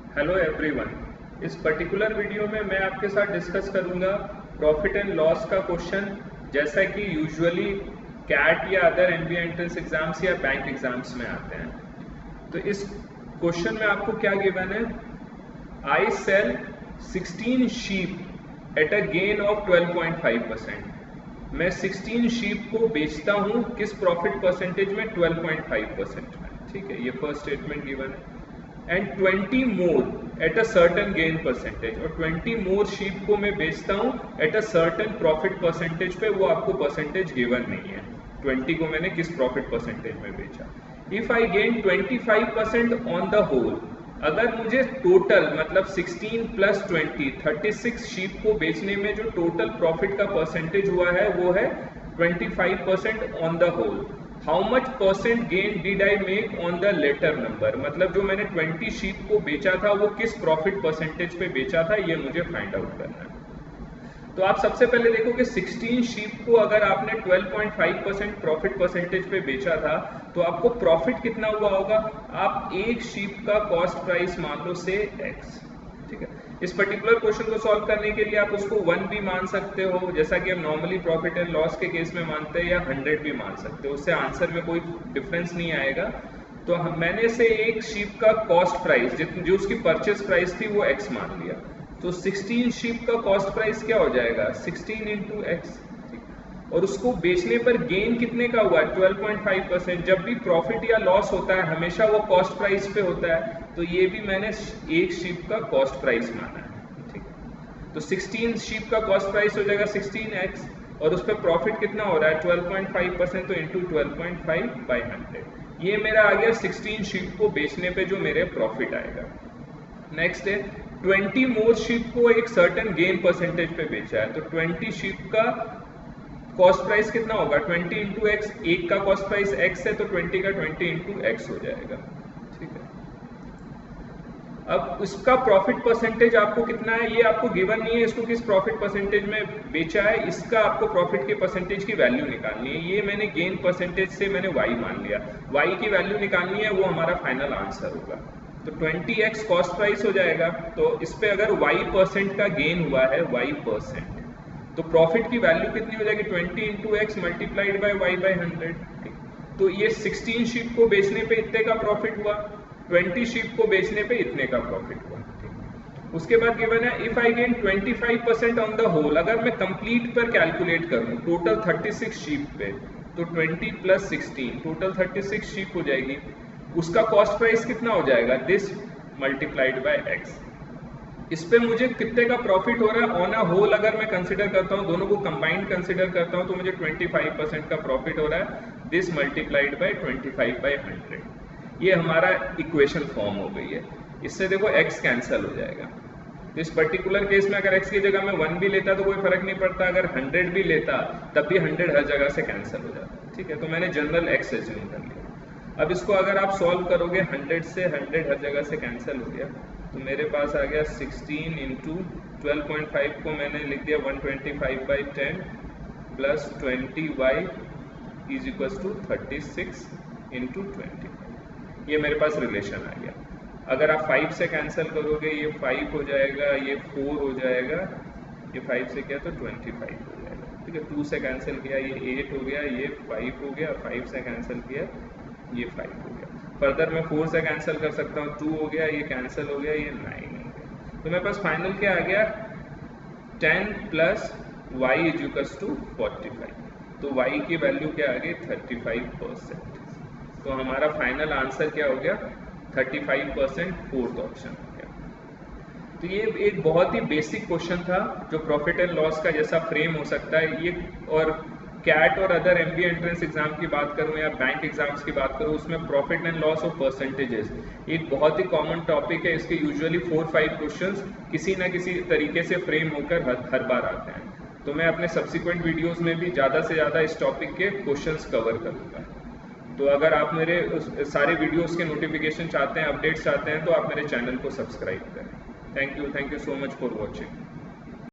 Hello everyone. इस particular video में मैं आपके साथ डिस्कस करूंगा प्रॉफिट एंड लॉस का क्वेश्चन, जैसा कि यूजुअली कैट या अदर एनबीए एंट्रेंस एग्जाम्स या बैंक एग्जाम्स में आते हैं। तो इस क्वेश्चन में आपको क्या गिवन है? I sell 16 sheep at a gain of 12.5%। मैं 16 शीप को बेचता हूं किस प्रॉफिट परसेंटेज में? 12.5% में। ठीक है, ये फर्स्ट स्टेटमेंट गिवन है। And 20 more at a certain gain percentage, और 20 मोर शीप को मैं बेचता हूं at a certain profit percentage पे। वो आपको परसेंटेज गिवन नहीं है, 20 को मैंने किस प्रॉफिट परसेंटेज में बेचा। If I gain 25% on the whole, अगर मुझे टोटल मतलब 16 प्लस 20 36 शीप को बेचने में जो टोटल प्रॉफिट का परसेंटेज हुआ है वो है 25% on the whole. How much percent gain did I make on the latter number, मतलब जो मैंने 20 शीप को बेचा था वो किस प्रॉफिट परसेंटेज पे बेचा था, ये मुझे फाइंड आउट करना है। तो आप सबसे पहले देखो कि 16 शीप को अगर आपने 12.5% प्रॉफिट परसेंटेज पे बेचा था तो आपको प्रॉफिट कितना हुआ होगा? आप एक शीप का कॉस्ट प्राइस मान लो से x। ठीक है, इस पर्टिकुलर क्वेश्चन को सॉल्व करने के लिए आप उसको 1 भी मान सकते हो, जैसा कि हम नॉर्मली प्रॉफिट एंड लॉस के केस में मानते हैं, या 100 भी मान सकते हो। उससे आंसर में कोई डिफरेंस नहीं आएगा। तो मैंने से एक शीप का कॉस्ट प्राइस जो उसकी परचेस प्राइस थी वो x मान लिया। तो 16 शीप का कॉस्ट प्राइस क्या हो जाएगा? 16 इंटू एक्स। और उसको बेचने पर गेन कितने का हुआ? 12.5%। जब भी प्रॉफिट या लॉस होता है हमेशा वो कॉस्ट प्राइस पे होता है, तो ये भी मैंने एक शीप का कॉस्ट प्राइस माना है। ठीक है, तो 16 शीप का कॉस्ट प्राइस हो जाएगा 16x, और उस पर प्रॉफिट कितना हो रहा है? 12.5%, तो इंटू 12.5/100। ये मेरा आ गया 16 शीप को बेचने पे जो मेरे प्रॉफिट आएगा। नेक्स्ट है 20 मोर शीप को एक सर्टेन गेन परसेंटेज पे बेचा है, तो 20 शीप का कॉस्ट प्राइस कितना होगा? 20 इंटू एक्स। एक का कॉस्ट प्राइस x है तो 20 का 20 इंटू एक्स हो जाएगा। ठीक है, अब उसका प्रॉफिट परसेंटेज आपको कितना है ये आपको गिवन नहीं है, इसको किस प्रॉफिट परसेंटेज में बेचा है इसका आपको प्रॉफिट के परसेंटेज की वैल्यू निकालनी है। ये मैंने गेन परसेंटेज से मैंने y मान लिया, y की वैल्यू निकालनी है, वो हमारा फाइनल आंसर होगा। तो 20x कॉस्ट प्राइस हो जाएगा, तो इस पे अगर y% का गेन हुआ है, y%, तो प्रॉफिट की वैल्यू कितनी हो जाएगी? 20 into x multiplied by y/100। तो ये 16 शीप को बेचने पे इतने का प्रॉफिट हुआ, 20 शीप को बेचने पे इतने का प्रॉफिट हुआ। उसके बाद गिवन है if I gain 25% on the whole, अगर मैं कंप्लीट पर कैलकुलेट करूं टोटल 36 शीप पे, तो 20 प्लस 16 टोटल 36 शीप हो जाएगी। उसका कॉस्ट प्राइस कितना हो जाएगा? This multiplied by x. इस पे मुझे कितने का प्रॉफिट हो रहा है ऑन अ होल? अगर मैं कंसिडर करता हूँ, दोनों को कंबाइंड कंसिडर करता हूँ, तो मुझे 25% का प्रॉफिट हो रहा है। This multiplied by 25/100। ये हमारा इक्वेशन फॉर्म हो गई है। इससे देखो x कैंसिल हो जाएगा। इस पर्टिकुलर केस में अगर x की जगह मैं 1 भी लेता तो कोई फर्क नहीं पड़ता, अगर 100 भी लेता तब भी 100 हर जगह से कैंसिल हो जाता। ठीक है, तो मैंने जनरल x एज्यूम कर लिया। अब इसको अगर आप सॉल्व करोगे 100 से 100 हर जगह से कैंसिल हो गया, तो मेरे पास आ गया 16 इंटू 12.5 को मैंने लिख दिया 125/10 plus 20y is equal to 36 into 20। ये मेरे पास रिलेशन आ गया। अगर आप 5 से कैंसिल करोगे ये 5 हो जाएगा, ये 4 हो जाएगा, ये 5 से किया तो 25 हो जाएगा। ठीक है, 2 से कैंसिल किया ये 8 हो गया, ये 5 हो गया, 5 से कैंसिल किया ये 5 हो गया। फर्दर मैं 4 से कैंसिल कर सकता हूँ, 2 हो गया, ये कैंसिल हो गया, ये 9 हो गया। तो मेरे पास फाइनल क्या आ गया? 10 plus y is equal to 45। तो y की वैल्यू क्या आ गई? 35%। तो हमारा फाइनल आंसर क्या हो गया? 35%, फोर्थ ऑप्शन हो गया। तो ये एक बहुत ही बेसिक क्वेश्चन था जो प्रॉफिट एंड लॉस का जैसा फ्रेम हो सकता है ये। और कैट और अदर एमबीए एंट्रेंस एग्जाम की बात करूं या बैंक एग्जाम्स की बात करूं, उसमें profit and loss of percentages एक बहुत ही कॉमन टॉपिक है। इसके यूजुअली 4-5 क्वेश्चंस किसी ना किसी तरीके से फ्रेम होकर हर बार आते हैं। तो मैं अपने सब्सिक्वेंट वीडियोस में भी ज़्यादा से ज़्यादा इस टॉपिक के क्वेश्चंस कवर करूँगा। तो अगर आप मेरे सारे वीडियोस के नोटिफिकेशन चाहते हैं, अपडेट्स चाहते हैं, तो आप मेरे चैनल को सब्सक्राइब करें। Thank you so much for watching.